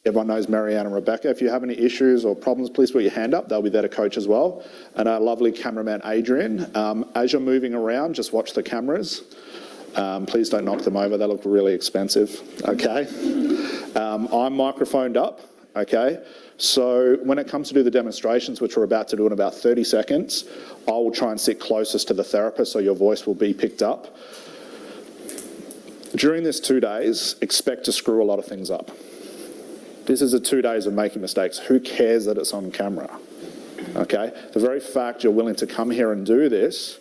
Everyone knows Marianne and Rebecca. If you have any issues or problems, please put your hand up. They'll be there to coach as well. And our lovely cameraman, Adrian. As you're moving around, just watch the cameras. Please don't knock them over. They look really expensive, okay? I'm microphoned up, okay? So when it comes to do the demonstrations, which we're about to do in about 30 seconds, I will try and sit closest to the therapist so your voice will be picked up. During this 2 days, expect to screw a lot of things up. This is the 2 days of making mistakes. Who cares that it's on camera? Okay? The very fact you're willing to come here and do this,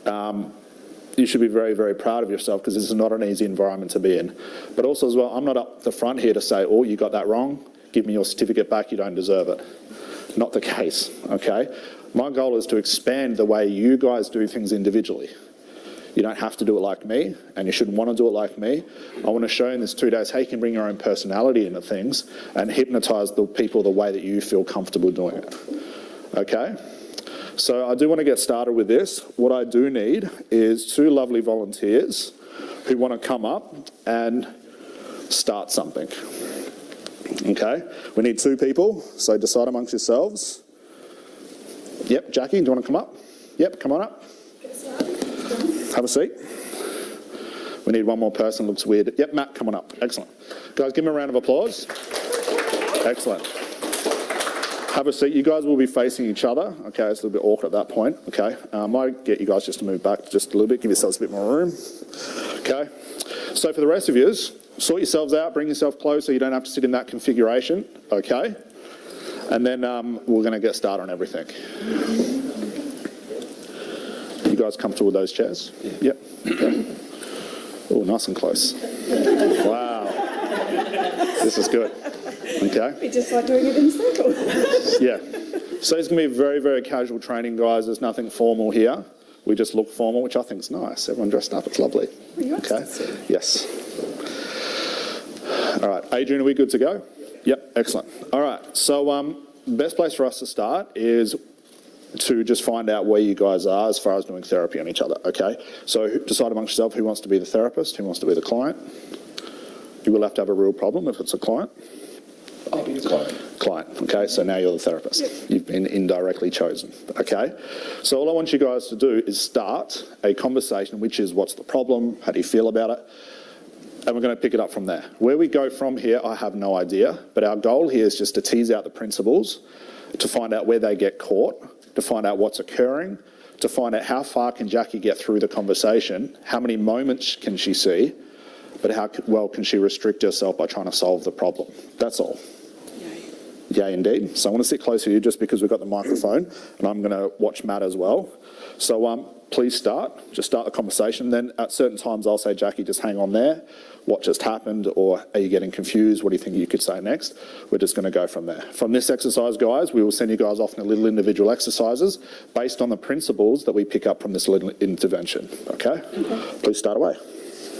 you should be very, very proud of yourself, because this is not an easy environment to be in. But also as well, I'm not up the front here to say, oh, you got that wrong, give me your certificate back, you don't deserve it. Not the case, okay? My goal is to expand the way you guys do things individually. You don't have to do it like me, and you shouldn't want to do it like me. I want to show you in this 2 days how you can bring your own personality into things and hypnotise the people the way that you feel comfortable doing it. Okay? So I do want to get started with this. What I do need is 2 lovely volunteers who want to come up and start something. Okay? We need 2 people, so decide amongst yourselves. Yep, Jackie, do you want to come up? Yep, come on up. Have a seat. We need 1 more person, looks weird. Yep, Matt, come on up. Excellent. Guys, give him a round of applause. Excellent. Have a seat. You guys will be facing each other. Okay, it's a little bit awkward at that point. Okay, I might get you guys just to move back just a little bit, give yourselves a bit more room. Okay, so for the rest of you, sort yourselves out, bring yourself close so you don't have to sit in that configuration. Okay, and then we're going to get started on everything. You guys comfortable with those chairs? Yeah. Yep. Okay. Oh, nice and close. Wow. This is good. Okay. We just like doing it in a circle. Yeah. So it's going to be very, very casual training, guys. There's nothing formal here. We just look formal, which I think is nice. Everyone dressed up. It's lovely. Okay. Yes. All right. Adrian, are we good to go? Yep. Excellent. All right. So best place for us to start is to just find out where you guys are as far as doing therapy on each other, okay? So decide amongst yourself who wants to be the therapist, who wants to be the client. You will have to have a real problem if it's a client. I'll be the client. Client, okay? So now you're the therapist. Yep. You've been indirectly chosen, okay? So all I want you guys to do is start a conversation, which is what's the problem, how do you feel about it? And we're going to pick it up from there. Where we go from here, I have no idea, but our goal here is just to tease out the principles, to find out where they get caught, to find out what's occurring, to find out how far can Jackie get through the conversation, how many moments can she see, but how well can she restrict herself by trying to solve the problem. That's all. Yay. Yay, indeed. So I want to sit close to you just because we've got the microphone, and I'm going to watch Matt as well. So please start. Just start the conversation. Then at certain times I'll say, Jackie, just hang on there. What just happened? Or are you getting confused? What do you think you could say next? We're just going to go from there. From this exercise, guys, we will send you guys off in little individual exercises based on the principles that we pick up from this little intervention. Okay? Please start away.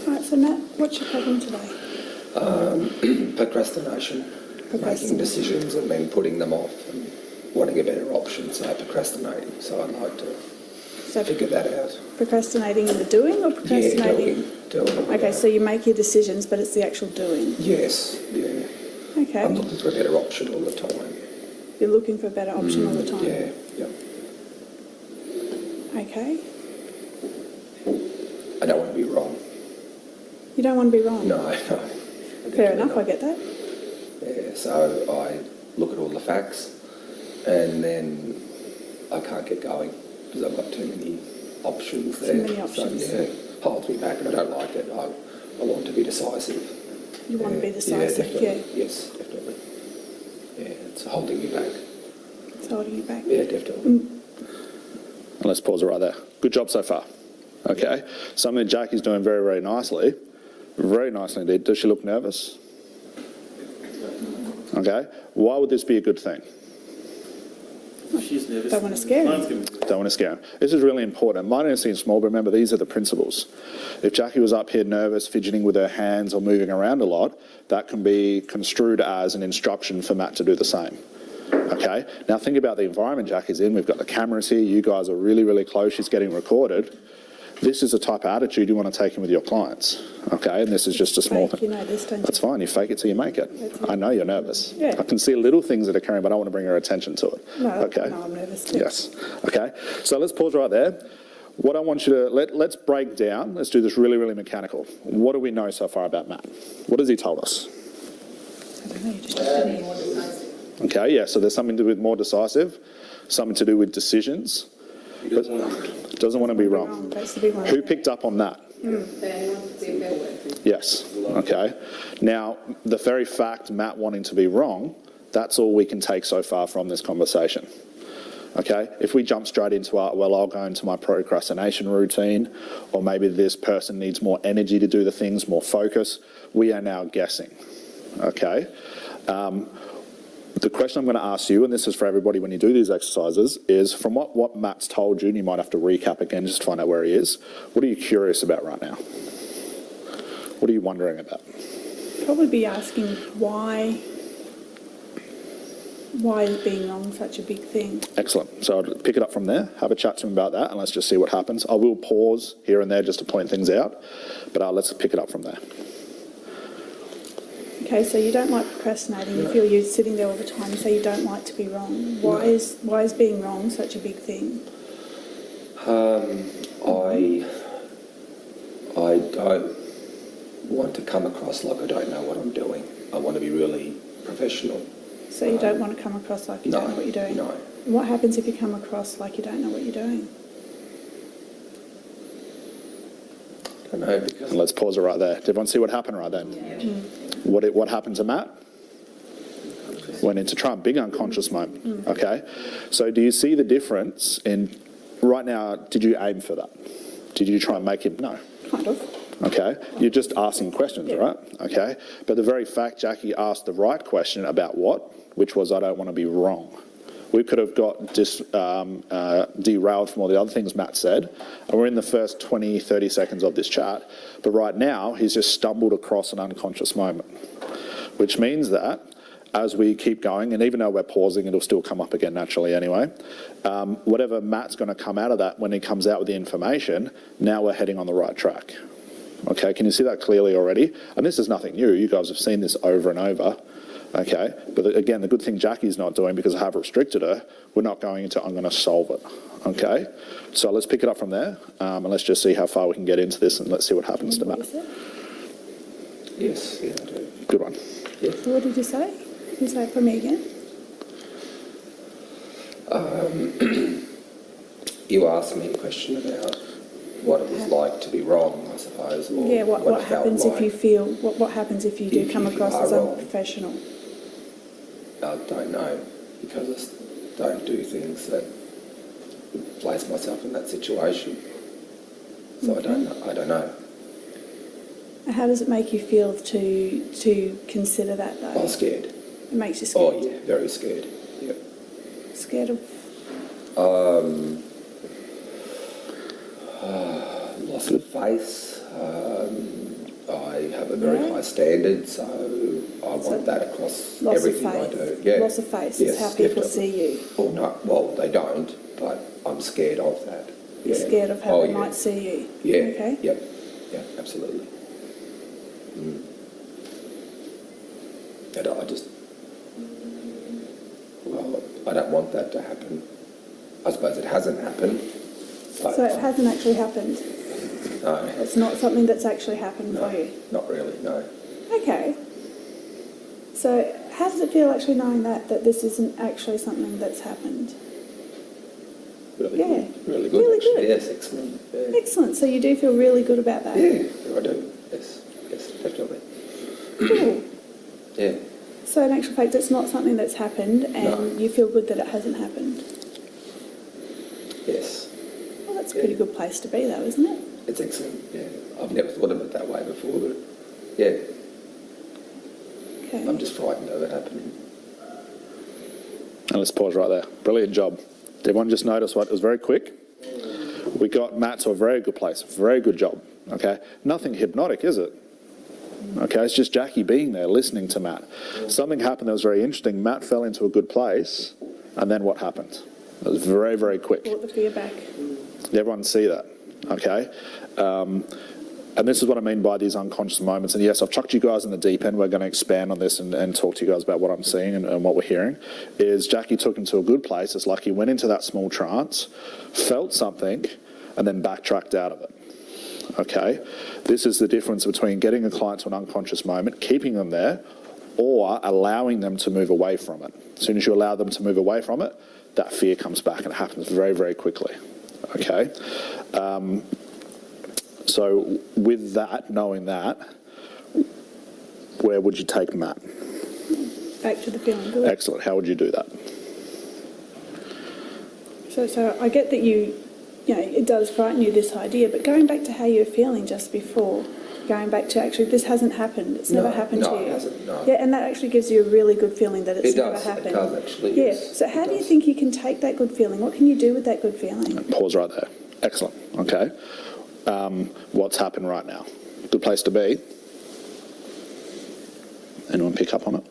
All right, so Matt, what's your problem today? Procrastination. Making decisions and then putting them off and wanting a better option, so procrastinating. So I'd like to figure that out. Procrastinating in the doing or procrastinating? Yeah, doing. Okay, so you make your decisions, but it's the actual doing? Yes, yeah. Okay. I'm looking for a better option all the time. You're looking for a better option all the time? Yeah, yeah. Okay. I don't want to be wrong. You don't want to be wrong? No, no. Fair enough, I get that. Yeah, so I look at all the facts and then I can't get going because I've got too many options there. Too many options. So, yeah, holds me back and I don't like it. I want to be decisive. You want to be decisive, yeah. Yes, definitely. Yeah, it's holding me back. It's holding you back? Yeah, definitely. And let's pause it right there. Good job so far. Okay. Something Jackie's doing very, very nicely. Very nicely indeed. Does she look nervous? Okay. Why would this be a good thing? She's nervous. Don't want to scare him. Don't want to scare him. This is really important. Might only seem small, but remember, these are the principles. If Jackie was up here nervous, fidgeting with her hands or moving around a lot, that can be construed as an instruction for Matt to do the same. Okay? Now think about the environment Jackie's in. We've got the cameras here. You guys are really, really close. She's getting recorded. This is the type of attitude you want to take in with your clients, okay? And this is just a small Fake, thing. you know this, don't you? That's fine. You fake it till you make it. I know you're nervous. Yeah. I can see little things that are occurring, but I don't want to bring your attention to it. No, Okay. no, I'm nervous too. Yes. Okay. So let's pause right there. What I want you to let's break down. Let's do this really, really mechanical. What do we know so far about Matt? What has he told us? I don't know, you just didn't. Okay. Yeah. So there's something to do with more decisive, something to do with decisions. But doesn't want to be wrong. That's the big one. Who picked up on that? Yes. Okay. Now, the very fact Matt wanting to be wrong, that's all we can take so far from this conversation. Okay? If we jump straight into I'll go into my procrastination routine, or maybe this person needs more energy to do the things, more focus, we are now guessing. Okay? The question I'm going to ask you, and this is for everybody when you do these exercises, is from what Matt's told you, and you might have to recap again just to find out where he is, what are you curious about right now? What are you wondering about? Probably be asking why is being wrong such a big thing? Excellent. So I'll pick it up from there, have a chat to him about that, and let's just see what happens. I will pause here and there just to point things out, but let's pick it up from there. Okay, so you don't like procrastinating. You feel you're sitting there all the time. You say you don't like to be wrong. Why is being wrong such a big thing? I don't want to come across like I don't know what I'm doing. I want to be really professional. So you don't want to come across like you don't know what you're doing? No. And what happens if you come across like you don't know what you're doing? I don't know, because And let's pause it right there. Did everyone see what happened right then? What happened to Matt? Went into Trump, big unconscious moment. Okay, so do you see the difference in right now? Did you aim for that? Did you try and make him? No. Kind of. Okay, you're just asking questions, Yeah. right? Okay, but the very fact Jackie asked the right question about what, which was I don't want to be wrong. We could have got derailed from all the other things Matt said, and we're in the first 20, 30 seconds of this chat, but right now he's just stumbled across an unconscious moment, which means that as we keep going, and even though we're pausing, it'll still come up again naturally anyway, whatever Matt's going to come out of that when he comes out with the information, now we're heading on the right track. Okay, can you see that clearly already? And this is nothing new. You guys have seen this over and over. Okay, but again, the good thing Jackie's not doing, because I have restricted her, we're not going into I'm going to solve it. Okay, so let's pick it up from there, and let's just see how far we can get into this, and let's see what happens to Matt. yes, yeah, I do. Good one. Yes. So what did you say? Can you say it for me again? You asked me a question about what it was like to be wrong, I suppose. Or Yeah, what it felt happens if like. you feel, what happens if you do If come you across are as wrong. unprofessional? I don't know, because I don't do things that would place myself in that situation. So I don't know. And how does it make you feel to consider that though? I'm scared. It makes you Oh scared. yeah, very scared. Yeah. Scared of Loss of face. I have a very high standard, so I want that across loss of everything I faith. do. Yeah. Loss of face is Yes, how people definitely. see you. Well, they don't, but I'm scared of that. You're Yeah. scared of how Oh, they yeah. might see you. Yeah. Okay. Yep. Yeah, absolutely. And I just, I don't want that to happen. I suppose it hasn't happened. But So it hasn't actually happened. no, It's not something that's actually happened for you. not really, no. Okay. So how does it feel actually knowing that this isn't actually something that's happened? Really Yeah. good. Really good, Really actually. good. Yes, excellent. Yeah. Excellent. So you do feel really good about that? Yeah, I do. Yes, definitely. Cool. Yeah. So in actual fact, it's not something that's happened and No. you feel good that it hasn't happened? Yes. Well, that's a pretty good place to be though, isn't it? It's excellent. Yeah. I've never thought of it that way before, but yeah, Okay. I'm just frightened of it happening. And let's pause right there. Brilliant job. Did everyone just notice what? It was very quick. We got Matt to a very good place. Very good job. Okay. Nothing hypnotic, is it? Okay. It's just Jackie being there, listening to Matt. Something happened that was very interesting. Matt fell into a good place, and then what happened? It was very, very quick. Brought the fear back. Did everyone see that? okay? And this is what I mean by these unconscious moments. And yes, I've chucked you guys in the deep end. We're going to expand on this and talk to you guys about what I'm seeing and what we're hearing. Is Jackie took him to a good place. It's like he went into that small trance, felt something, and then backtracked out of it. Okay? This is the difference between getting a client to an unconscious moment, keeping them there, or allowing them to move away from it. As soon as you allow them to move away from it, that fear comes back, and it happens very, very quickly. Okay? So with that, knowing that, where would you take Matt? Back to the feeling good. Excellent. How would you do that? So I get that it does frighten you, this idea, but going back to how you were feeling just before, going back to actually this hasn't happened, it's never happened to you. No, it hasn't, no. Yeah, and that actually gives you a really good feeling that it's never happened. It does actually. Yeah, Yes, so how do you think you can take that good feeling? What can you do with that good feeling? Pause right there. Excellent. Okay. What's happened right now? Good place to be. Anyone pick up on it?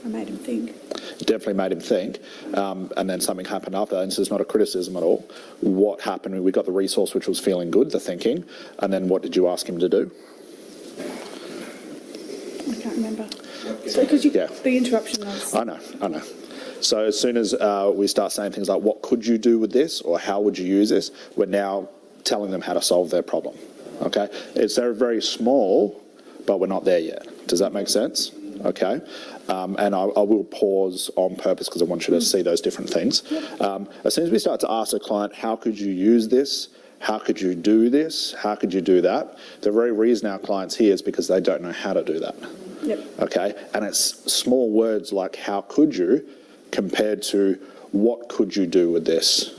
I made him think. Definitely made him think, and then something happened after that, and this is not a criticism at all. What happened? We got the resource, which was feeling good, the thinking, and then what did you ask him to do? I can't remember. So because the interruption was... I know. So as soon as we start saying things like, what could you do with this, or how would you use this, we're now telling them how to solve their problem. Okay? It's very, very small, but we're not there yet. Does that make sense? Okay? And I will pause on purpose because I want you to see those different things. As soon as we start to ask a client, how could you use this? How could you do this? How could you do that? The very reason our client's here is because they don't know how to do that. Yep. Okay? And it's small words like how could you compared to what could you do with this?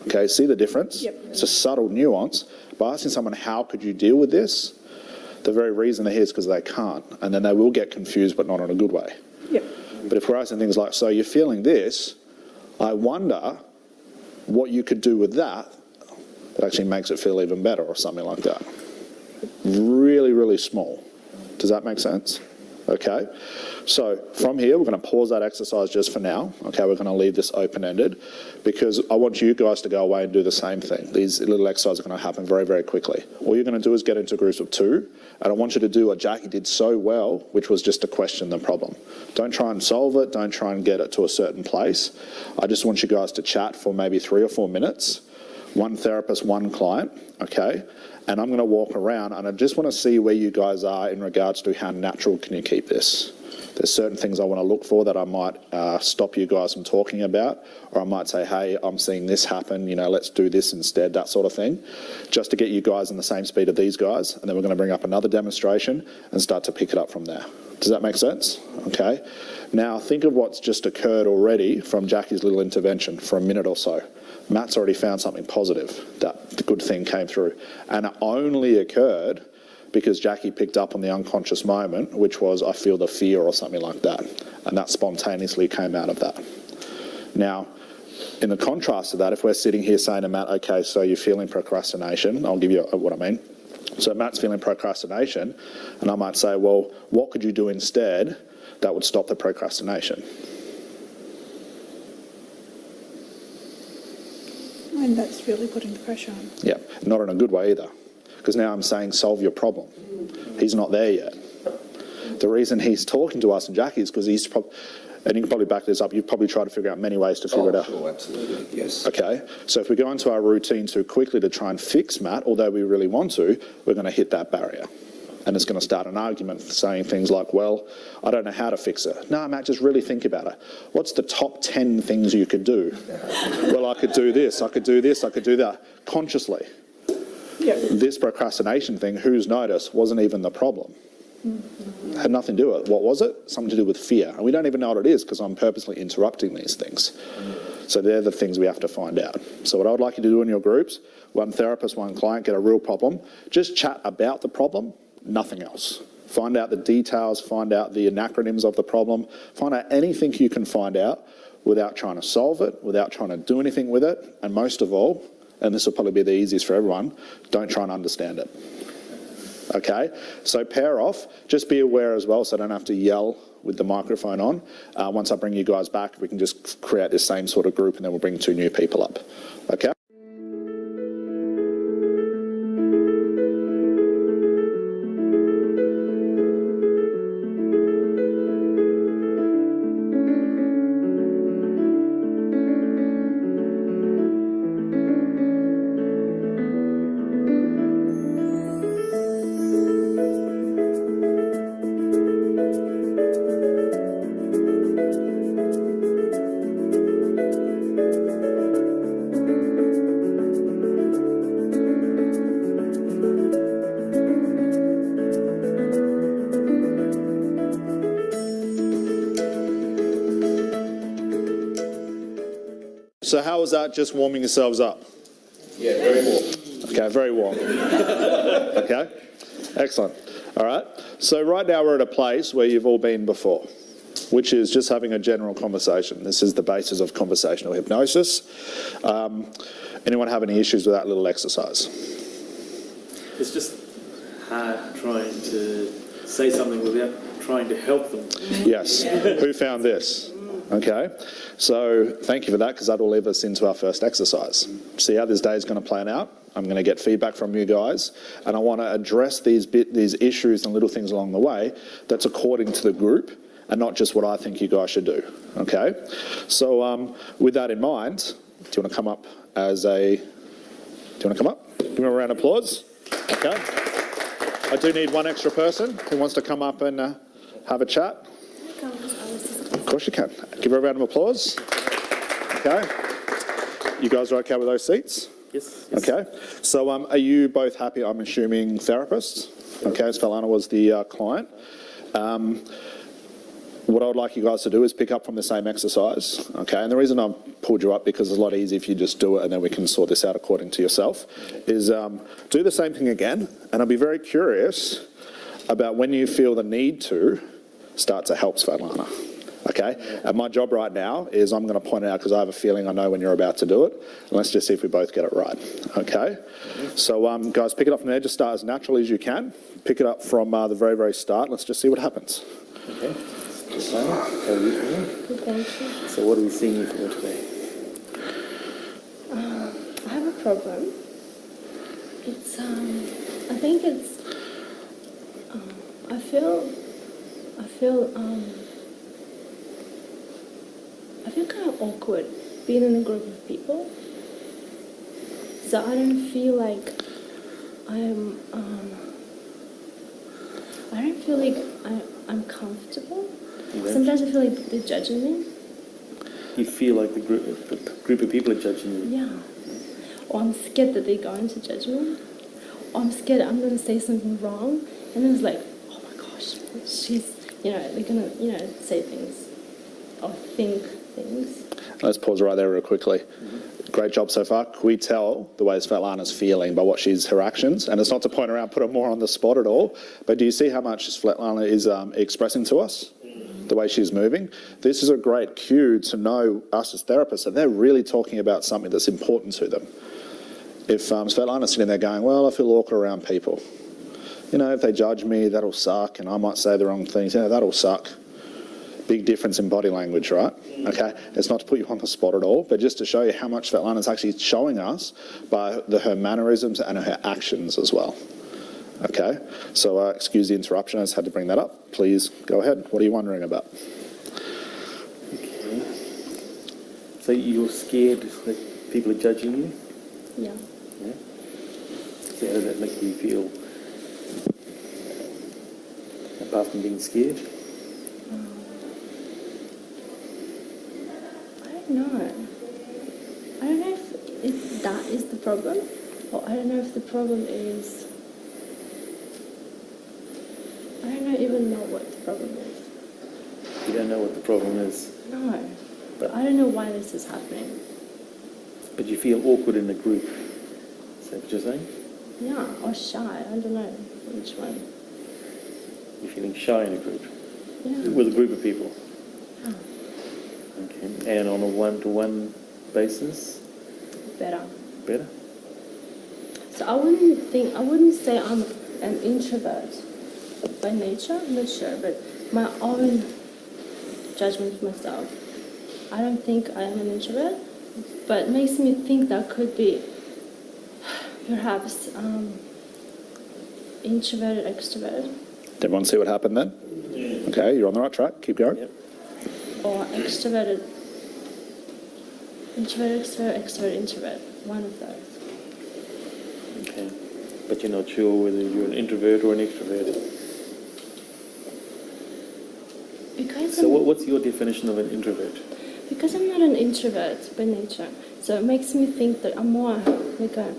Okay, see the difference? Yep. It's a subtle nuance. By asking someone how could you deal with this, the very reason they're here is because they can't, and then they will get confused, but not in a good way. Yep. But if we're asking things like, so you're feeling this, I wonder what you could do with that actually makes it feel even better, or something like that. Really, really small. Does that make sense? Okay. So from here, we're going to pause that exercise just for now. Okay, we're going to leave this open-ended because I want you guys to go away and do the same thing. These little exercises are going to happen very, very quickly. All you're going to do is get into groups of 2, and I want you to do what Jackie did so well, which was just to question the problem. Don't try and solve it. Don't try and get it to a certain place. I just want you guys to chat for maybe 3 or 4 minutes. One therapist, one client, okay? And I'm going to walk around, and I just want to see where you guys are in regards to how natural can you keep this. There's certain things I want to look for that I might stop you guys from talking about, or I might say, hey, I'm seeing this happen, let's do this instead, that sort of thing, just to get you guys in the same speed of these guys, and then we're going to bring up another demonstration and start to pick it up from there. Does that make sense? Okay. Now think of what's just occurred already from Jackie's little intervention for a minute or so. Matt's already found something positive. That good thing came through. And it only occurred because Jackie picked up on the unconscious moment, which was, I feel the fear or something like that. And that spontaneously came out of that. Now, in the contrast to that, if we're sitting here saying to Matt, okay, so you're feeling procrastination, I'll give you what I mean. So Matt's feeling procrastination, and I might say, well, what could you do instead that would stop the procrastination? And that's really putting the pressure on. Yeah, not in a good way either. Because now I'm saying solve your problem. He's not there yet. The reason he's talking to us and Jackie is because he's probably, and you can probably back this up, you've probably tried to figure out many ways to figure it out. Sure, absolutely, yes. Okay, so if we go into our routine too quickly to try and fix Matt, although we really want to, we're going to hit that barrier. And it's going to start an argument saying things like, well, I don't know how to fix it. No, Matt, just really think about it. What's the top 10 things you could do? Well, I could do this, I could do this, I could do that. Consciously. Yep. This procrastination thing, who's noticed, wasn't even the problem. Had nothing to do with it. What was it? Something to do with fear. And we don't even know what it is because I'm purposely interrupting these things. So they're the things we have to find out. So what I would like you to do in your groups, one therapist, one client, get a real problem. Just chat about the problem, nothing else. Find out the details, find out the acronyms of the problem, find out anything you can find out without trying to solve it, without trying to do anything with it, and most of all, and this will probably be the easiest for everyone, don't try and understand it. Okay? So pair off. Just be aware as well so I don't have to yell with the microphone on. Once I bring you guys back, we can just create this same sort of group and then we'll bring 2 new people up. Okay? So how was that, just warming yourselves up? Yeah, very warm. Okay, very warm. Okay, excellent. All right, so right now we're at a place where you've all been before, which is just having a general conversation. This is the basis of conversational hypnosis. Anyone have any issues with that little exercise? It's just hard trying to say something without trying to help them. Yes. Who found this? Okay. So thank you for that, because that will lead us into our first exercise. See how this day is going to plan out? I'm going to get feedback from you guys, and I want to address these issues and little things along the way that's according to the group and not just what I think you guys should do. Okay? So with that in mind, do you want to come up as a... Do you want to come up? Give me a round of applause. Okay. I do need one extra person who wants to come up and have a chat. Of course you can. Give her a round of applause. Okay. You guys are okay with those seats? Yes. Okay. So are you both happy? I'm assuming therapists. Okay, Svetlana was the client. What I would like you guys to do is pick up from the same exercise. Okay, and the reason I pulled you up, because it's a lot easier if you just do it and then we can sort this out according to yourself, is do the same thing again, and I'll be very curious about when you feel the need to start to help Svetlana. Okay, and my job right now is I'm going to point it out because I have a feeling I know when you're about to do it. And let's just see if we both get it right. Okay, so guys, pick it up from there. Just start as naturally as you can. Pick it up from the very, very start. Let's just see what happens. Okay. So, how are you doing? Good, thank you. So what are we seeing you for today? I have a problem. It's, I think it's, I feel kind of awkward being in a group of people. So I don't feel like I'm comfortable. Sometimes I feel like they're judging me. You feel like the group of people are judging you? Yeah. Or I'm scared that they're going to judge me. Or I'm scared I'm going to say something wrong. And then it's like, oh my gosh, she's, they're going to, say things or think things. Let's pause right there real quickly. Great job so far. Can we tell the way Svetlana's feeling by what her actions? And it's not to point around, put her more on the spot at all, but do you see how much Svetlana is expressing to us? The way she's moving? This is a great cue to know us as therapists that they're really talking about something that's important to them. If Svetlana's sitting there going, well, I feel awkward around people. If they judge me, that'll suck, and I might say the wrong things, that'll suck. Big difference in body language, right? Okay, it's not to put you on the spot at all, but just to show you how much Svetlana's actually showing us by her mannerisms and her actions as well. Okay, so excuse the interruption, I just had to bring that up. Please go ahead. What are you wondering about? Okay. So you're scared that people are judging you? Yeah. Yeah? So how does that make you feel? Apart from being scared? I don't know. I don't know if that is the problem, or I don't know if the problem is... I don't even know what the problem is. You don't know what the problem is? No. But I don't know why this is happening. But you feel awkward in the group? Is that what you're saying? Yeah, or shy. I don't know which one. You're feeling shy in a group? Yeah. With a group of people? Yeah. Okay. And on a one-to-one basis? Better. Better? So I wouldn't say I'm an introvert by nature. I'm not sure, but my own judgment of myself, I don't think I am an introvert, but it makes me think that could be perhaps introverted, extroverted. Everyone see what happened then? Yeah. Okay, you're on the right track. Keep going. Yep. Or extroverted, introvert, extrovert, extrovert, introvert. One of those. Okay. But you're not sure whether you're an introvert or an extrovert? Because So what's your definition of an introvert? Because I'm not an introvert by nature, so it makes me think that I'm more like a